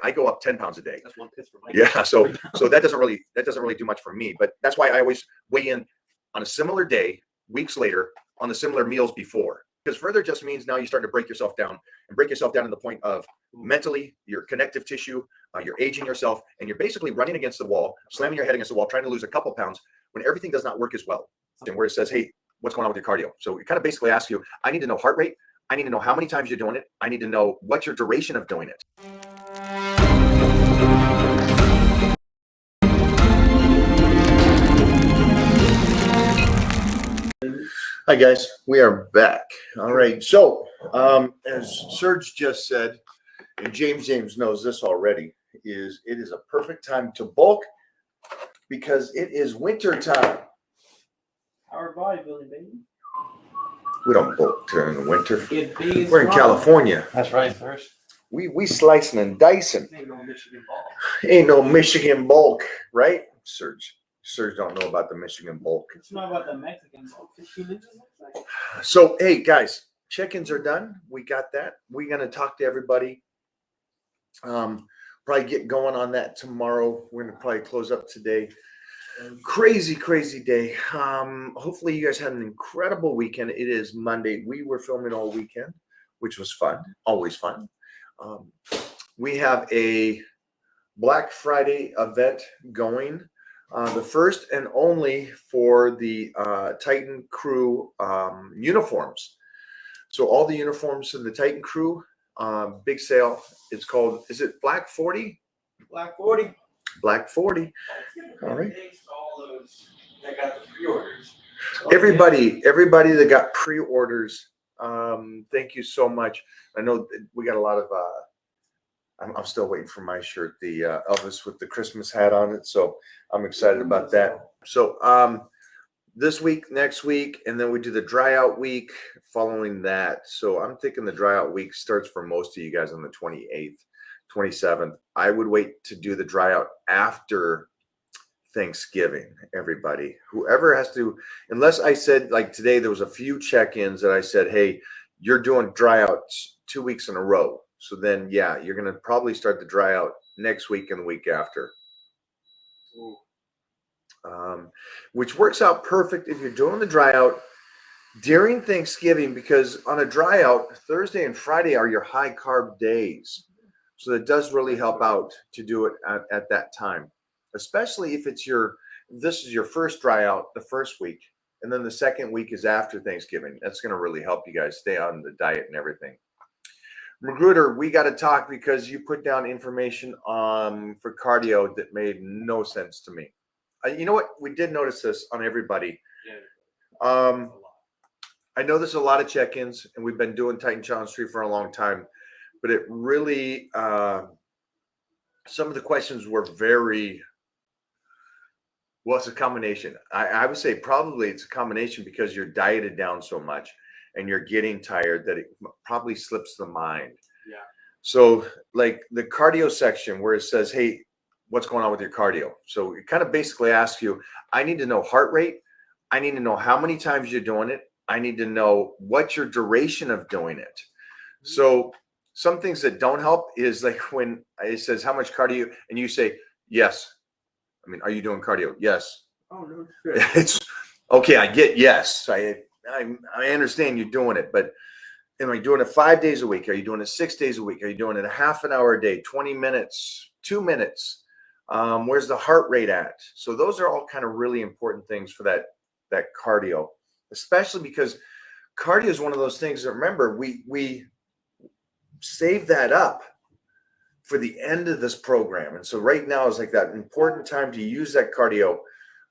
I go up 10 pounds a day. That's 1 fifth for Mike. Yeah, so that doesn't really do much for me. But that's why I always weigh in on a similar day, weeks later, on the similar meals before. Because further just means now you start to break yourself down and break yourself down to the point of mentally, your connective tissue, you're aging yourself, and you're basically running against the wall, slamming your head against the wall, trying to lose a couple pounds when everything does not work as well. And where it says, hey, what's going on with your cardio? So it kind of basically asks you, I need to know heart rate. I need to know how many times you're doing it. I need to know what's your duration of doing it. Hi guys, we are back. All right, so as Serge just said, and James knows this already, it is a perfect time to bulk because it is winter time. Our bodybuilding, baby. We don't bulk during the winter. Get big. We're in California. That's right, first. We slicing and dicing. Ain't no Michigan ball. Ain't no Michigan bulk, right? Serge don't know about the Michigan bulk. It's not about the Mexican ball. 15 inches looks like. So, hey guys, check-ins are done. We got that. We're gonna talk to everybody. Probably get going on that tomorrow. We're gonna probably close up today. Crazy day. Hopefully you guys had an incredible weekend. It is Monday. We were filming all weekend, which was fun. Always fun. We have a Black Friday event going. The first and only for the Titan Crew uniforms. So all the uniforms in the Titan Crew, big sale. It's called, is it Black 40? Black 40. Black 40. All right. Thanks to all those that got the pre-orders. Everybody that got pre-orders, thank you so much. I know we got a lot of, I'm still waiting for my shirt, the Elvis with the Christmas hat on it. So I'm excited about that. So this week, next week, and then we do the dry out week following that. So I'm thinking the dry out week starts for most of you guys on the 28th, 27th. I would wait to do the dry out after Thanksgiving, everybody. Whoever has to, unless I said, like today, there was a few check-ins that I said, hey, you're doing dry outs 2 weeks in a row. So then, yeah, you're going to probably start the dry out next week and the week after. Which works out perfect if you're doing the dry out during Thanksgiving, because on a dry out, Thursday and Friday are your high carb days. So that does really help out to do it at that time, especially if this is your first dry out the first week, and then the second week is after Thanksgiving. That's going to really help you guys stay on the diet and everything. Magruder, we got to talk because you put down information for cardio that made no sense to me. You know what? We did notice this on everybody. I know there's a lot of check-ins, and we've been doing Titan Challenge 3 for a long time, but it really, some of the questions were very, well, it's a combination. I would say probably it's a combination because you're dieted down so much and you're getting tired that it probably slips the mind. Yeah. So like the cardio section where it says, hey, what's going on with your cardio? So it kind of basically asks you, I need to know heart rate. I need to know how many times you're doing it. I need to know what's your duration of doing it. So some things that don't help is like when it says how much cardio and you say, yes. I mean, are you doing cardio? Yes. Oh, no. It's okay. I get yes. I understand you're doing it, but am I doing it 5 days a week? Are you doing it 6 days a week? Are you doing it a half an hour a day, 20 minutes, 2 minutes? Where's the heart rate at? So those are all kind of really important things for that cardio, especially because cardio is one of those things that, remember, we save that up for the end of this program. And so right now is like that important time to use that cardio.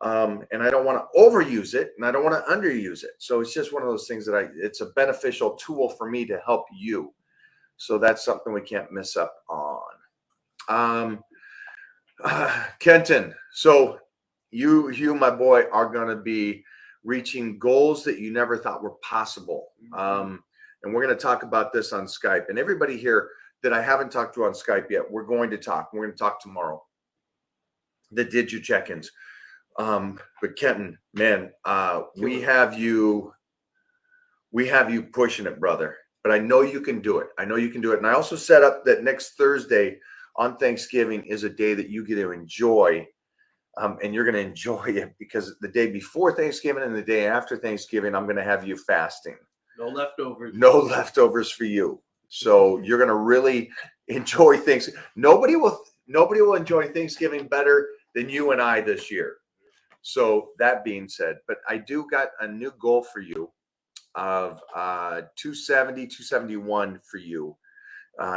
And I don't want to overuse it and I don't want to underuse it. So it's just one of those things that it's a beneficial tool for me to help you. So that's something we can't miss up on. Kenton, so you, my boy, are going to be reaching goals that you never thought were possible. And we're going to talk about this on Skype. And everybody here that I haven't talked to on Skype yet, we're going to talk. We're going to talk tomorrow. That did your check-ins. But Kenton, man, we have you pushing it, brother. But I know you can do it. I know you can do it. And I also set up that next Thursday, on Thanksgiving is a day that you get to enjoy. And you're going to enjoy it because the day before Thanksgiving and the day after Thanksgiving, I'm going to have you fasting. No leftovers. No leftovers for you. So you're going to really enjoy things. Nobody will enjoy Thanksgiving better than you and I this year. So that being said, but I do got a new goal for you of 270, 271 for you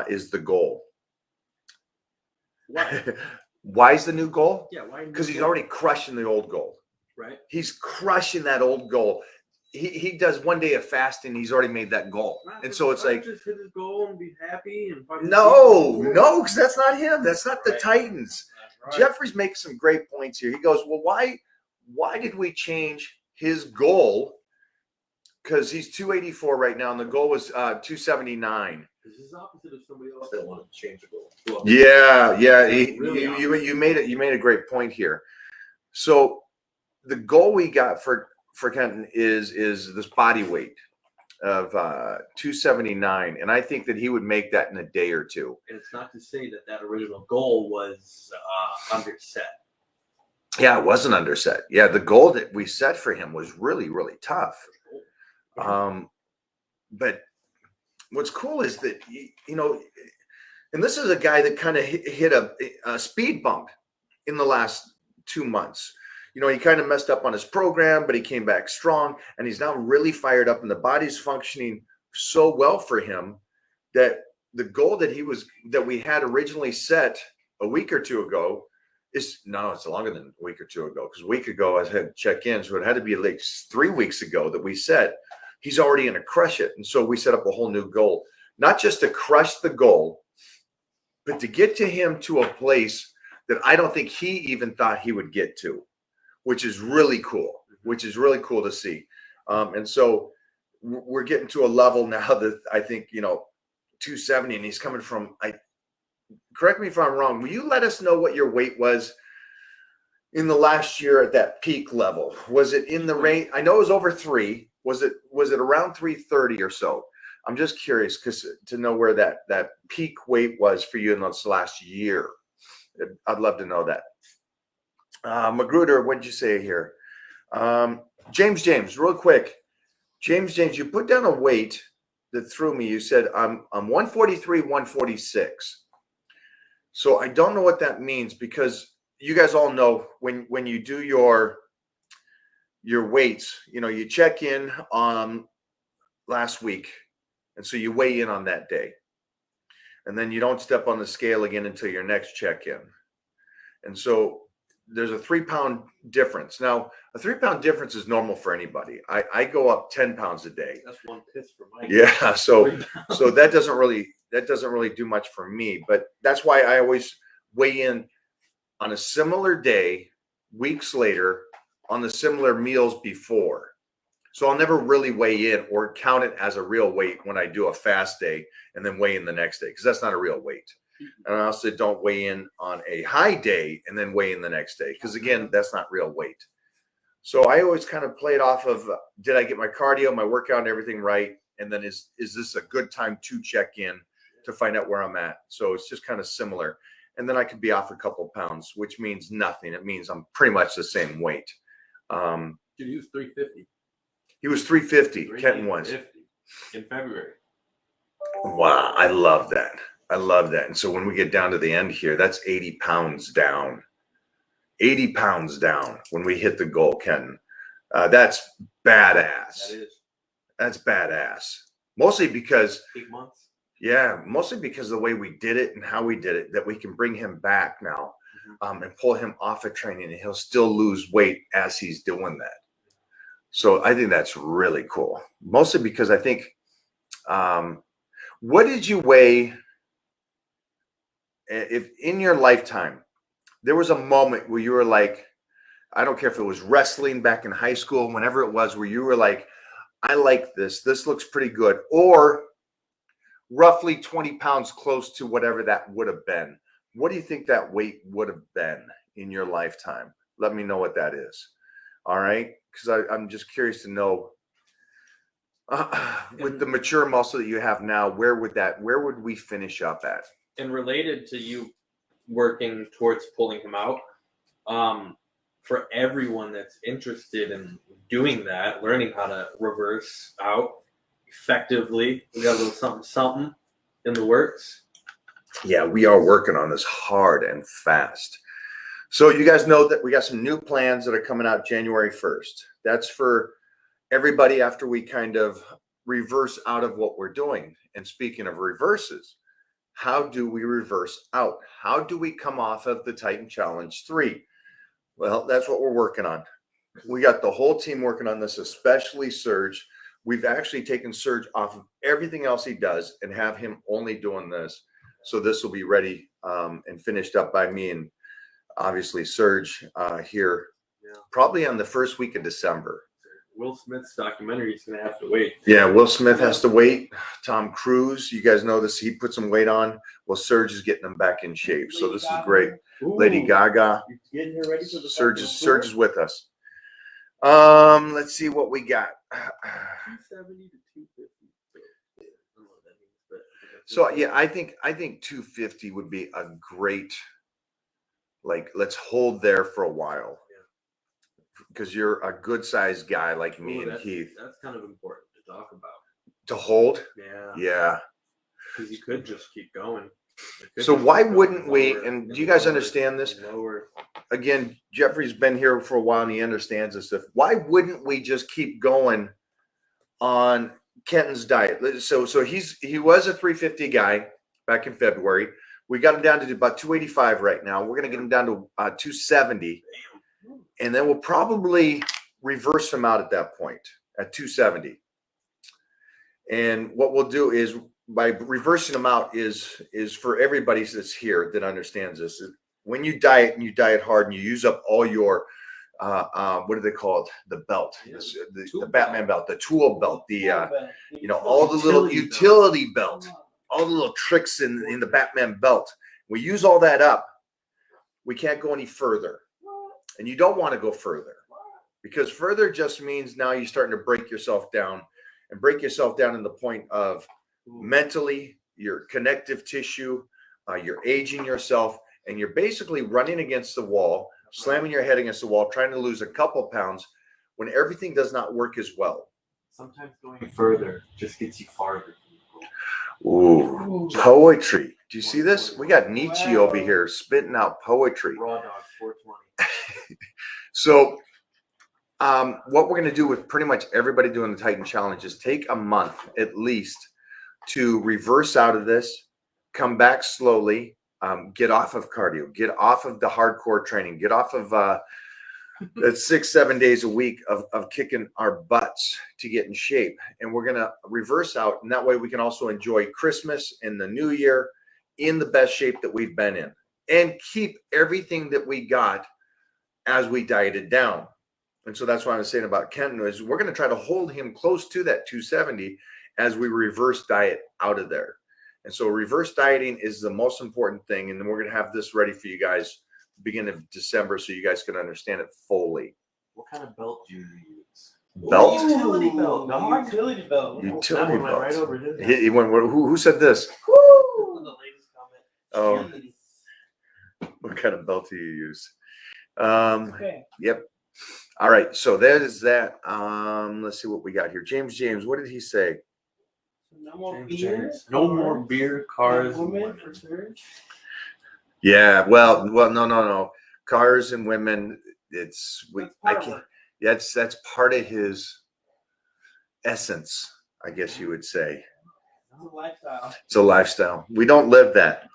is the goal. Why? Why is the new goal? Yeah, why? Because he's already crushing the old goal. Right. He's crushing that old goal. He does one day of fasting. He's already made that goal. And so it's like, just hit his goal and be happy and no, because that's not him. That's not the Right. Titans. Right. Jeffrey's making some great points here. He goes, well, why did we change his goal? Because he's 284 right now, and the goal was 279. This is opposite of somebody else that wanted to change the goal. Yeah. Really You made a great point here. So the goal we got for Kenton is this body weight of 279, and I think that he would make that in a day or two. And it's not to say that original goal was underset. Yeah, it wasn't underset. Yeah, the goal that we set for him was really, really tough. But what's cool is that, you know, and this is a guy that kind of hit a speed bump in the last 2 months. You know, he kind of messed up on his program, but he came back strong, and he's now really fired up, and the body's functioning so well for him that the goal that we had originally set a week or two ago it's longer than a week or two ago, because a week ago I had to check in, so it had to be like 3 weeks ago that we said he's already going to crush it. And so we set up a whole new goal, not just to crush the goal, but to get to him to a place that I don't think he even thought he would get to, which is really cool, to see. And so we're getting to a level now that I think, 270, and he's coming from, correct me if I'm wrong, will you let us know what your weight was in the last year at that peak level? Was it in the range? I know it was over 3. Was it around 330 or so? I'm just curious to know where that peak weight was for you in this last year. I'd love to know that. Magruder, what did you say here? James, real quick. James, you put down a weight that threw me. You said I'm 143, 146. So I don't know what that means, because you guys all know when you do your weights, you check in on last week, and so you weigh in on that day, and then you don't step on the scale again until your next check-in. And so there's a 3-pound difference. Now, a 3-pound difference is normal for anybody. I go up 10 pounds a day. That's one piss for Mike. Yeah, so that doesn't really do much for me, but that's why I always weigh in on a similar day, weeks later, on the similar meals before. So I'll never really weigh in or count it as a real weight when I do a fast day and then weigh in the next day, because that's not a real weight. And I also don't weigh in on a high day and then weigh in the next day, because again, that's not real weight. So I always kind of play it off of, did I get my cardio, my workout, and everything right? And then is this a good time to check in to find out where I'm at? So it's just kind of similar. And then I could be off a couple of pounds, which means nothing. It means I'm pretty much the same weight. Dude, he was 350. He was 350. Kenton was. In February. Wow, I love that. And so when we get down to the end here, that's 80 pounds down. 80 pounds down when we hit the goal, Kenton. That's badass. That is. That's badass. Mostly because 8 months. Yeah, mostly because of the way we did it and how we did it, that we can bring him back now, and pull him off of training, and he'll still lose weight as he's doing that. So I think that's really cool. Mostly because I think, what did you weigh if in your lifetime there was a moment where you were like, I don't care if it was wrestling back in high school, whenever it was, where you were like, I like this looks pretty good, or roughly 20 pounds close to whatever that would have been. What do you think that weight would have been in your lifetime? Let me know what that is. All right. Because I'm just curious to know, with the mature muscle that you have now, where would we finish up at? And related to you working towards pulling him out. For everyone that's interested in doing that, learning how to reverse out effectively, we got a little something in the works. Yeah, we are working on this hard and fast. So you guys know that we got some new plans that are coming out January 1st. That's for everybody after we kind of reverse out of what we're doing. And speaking of reverses, how do we reverse out? How do we come off of the Titan Challenge 3? Well, that's what we're working on. We got the whole team working on this, especially Serge. We've actually taken Serge off of everything else he does and have him only doing this. So this will be ready and finished up by me and obviously Serge here probably on the first week of December. Will Smith's documentary is going to have to wait. Yeah, Will Smith has to wait. Tom Cruise, you guys know this. He put some weight on. Well, Serge is getting them back in shape. So this is great. Ooh, Lady Gaga. you're getting here ready for the Serge fucking is with us. Let's see what we got. 270 to 250. I don't know what that means, but So yeah, I think 250 would be a great, like, let's hold there for a while. Because you're a good sized guy like me Ooh, and that's, Keith. That's kind of important to talk about. To hold? Yeah. Yeah. Because you could just keep going. So why wouldn't we, and do you guys understand this? Lower. Again, Jeffrey's been here for a while and he understands this stuff. Why wouldn't we just keep going on Kenton's diet? So he was a 350 guy back in February. We got him down to about 285 right now. We're going to get him down to 270. And then we'll probably reverse him out at that point at 270. And what we'll do is by reversing them out is for everybody that's here that understands this. When you diet and you diet hard and you use up all your what do they call it? The belt, the Batman belt, the tool belt, the all the little utility belt, all the little tricks in the Batman belt. We use all that up. We can't go any further, and you don't want to go further because further just means now you're starting to break yourself down and break yourself down in the point of mentally, your connective tissue, you're aging yourself, and you're basically running against the wall, slamming your head against the wall, trying to lose a couple pounds when everything does not work as well. Sometimes going further just gets you farther. Ooh, poetry. Do you see this? We got Nietzsche over here spitting out poetry. Raw dog 420. So what we're going to do with pretty much everybody doing the Titan Challenge is take a month at least to reverse out of this, come back slowly, get off of cardio, get off of the hardcore training, get off of 6-7 days a week of kicking our butts to get in shape. And we're going to reverse out. And that way we can also enjoy Christmas and the new year in the best shape that we've been in and keep everything that we got as we dieted down. And so that's what I was saying about Kenton is we're going to try to hold him close to that 270 as we reverse diet out of there. And so reverse dieting is the most important thing. And then we're going to have this ready for you guys beginning of December so you guys can understand it fully. What kind of belt do you use? Belt? Utility belt. No, Utility belt. Utility that one went belt. right over his head. He went, who said this? Woo! The latest comment. Oh, what kind of belt do you use? Okay. Yep. All right. So that is that. Let's see what we got here. James, what did he say? No more James, beer. James. No more beer, cars, and Women women. for Serge. Yeah. Well, no. Cars and women. It's That's I part of can't. it. That's part of his essence, I guess you would say. It's a lifestyle. It's a lifestyle. We don't live that.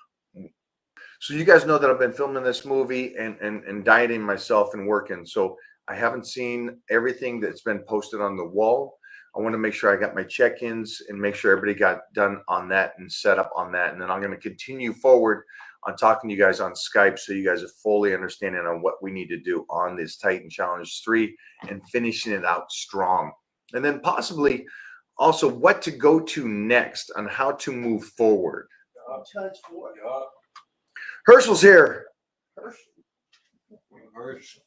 So you guys know that I've been filming this movie and dieting myself and working. So I haven't seen everything that's been posted on the wall. I want to make sure I got my check-ins and make sure everybody got done on that and set up on that. And then I'm going to continue forward on talking to you guys on Skype so you guys are fully understanding on what we need to do on this Titan Challenge 3 and finishing it out strong. And then possibly also what to go to next on how to move forward. Touch for it. Herschel's here. Herschel.